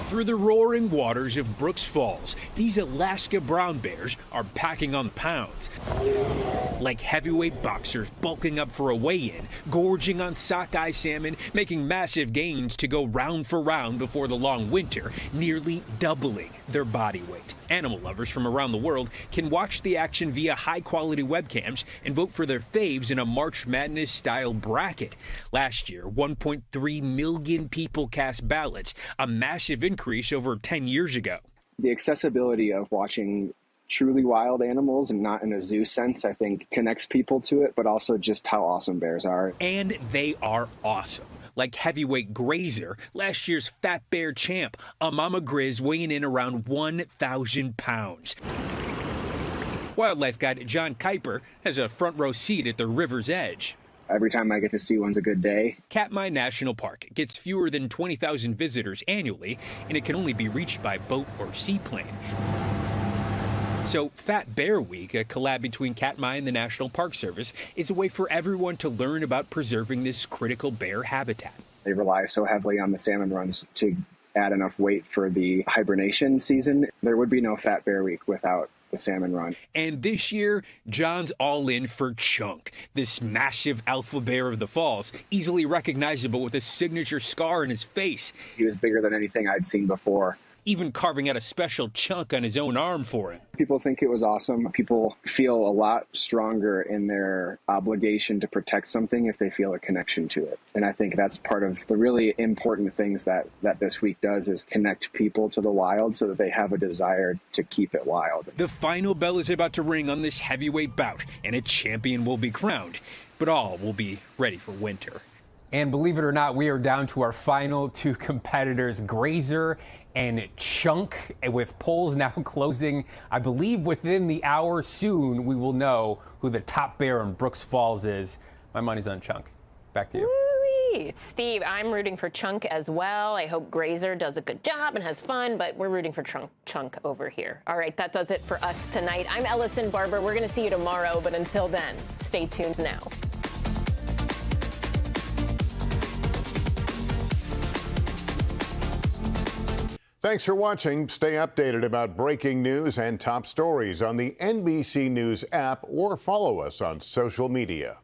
Through the roaring waters of Brooks Falls, these Alaska brown bears are packing on the pounds. Like heavyweight boxers bulking up for a weigh-in, gorging on sockeye salmon, making massive gains to go round for round before the long winter, nearly doubling their body weight. Animal lovers from around the world can watch the action via high-quality webcams and vote for their faves in a March Madness-style bracket. Last year, 1.3 million people cast ballots, a massive increase over 10 years ago. The accessibility of watching truly wild animals, and not in a zoo sense, I think connects people to it, but also just how awesome bears are. And they are awesome. Like heavyweight grazer, last year's fat bear champ, a mama grizz weighing in around 1,000 pounds. Wildlife guide John Kuiper has a front row seat at the river's edge. Every time I get to see one's a good day. Katmai National Park gets fewer than 20,000 visitors annually, and it can only be reached by boat or seaplane. So Fat Bear Week, a collab between Katmai and the National Park Service, is a way for everyone to learn about preserving this critical bear habitat. They rely so heavily on the salmon runs to add enough weight for the hibernation season. There would be no Fat Bear Week without the salmon run. And this year, John's all in for Chunk, this massive alpha bear of the falls, easily recognizable with a signature scar in his face. He was bigger than anything I'd seen before. Even carving out a special chunk on his own arm for him. People think it was awesome. People feel a lot stronger in their obligation to protect something if they feel a connection to it. And I think that's part of the really important things that this week does, is connect people to the wild so that they have a desire to keep it wild. The final bell is about to ring on this heavyweight bout, and a champion will be crowned. But all will be ready for winter. And believe it or not, we are down to our final two competitors, Grazer and Chunk, with polls now closing. I believe within the hour soon, we will know who the top bear in Brooks Falls is. My money's on Chunk. Back to you. Woo-wee. Steve, I'm rooting for Chunk as well. I hope Grazer does a good job and has fun, but we're rooting for Chunk over here. All right, that does it for us tonight. I'm Ellison Barber. We're going to see you tomorrow, but until then, stay tuned now. Thanks for watching. Stay updated about breaking news and top stories on the NBC News app, or follow us on social media.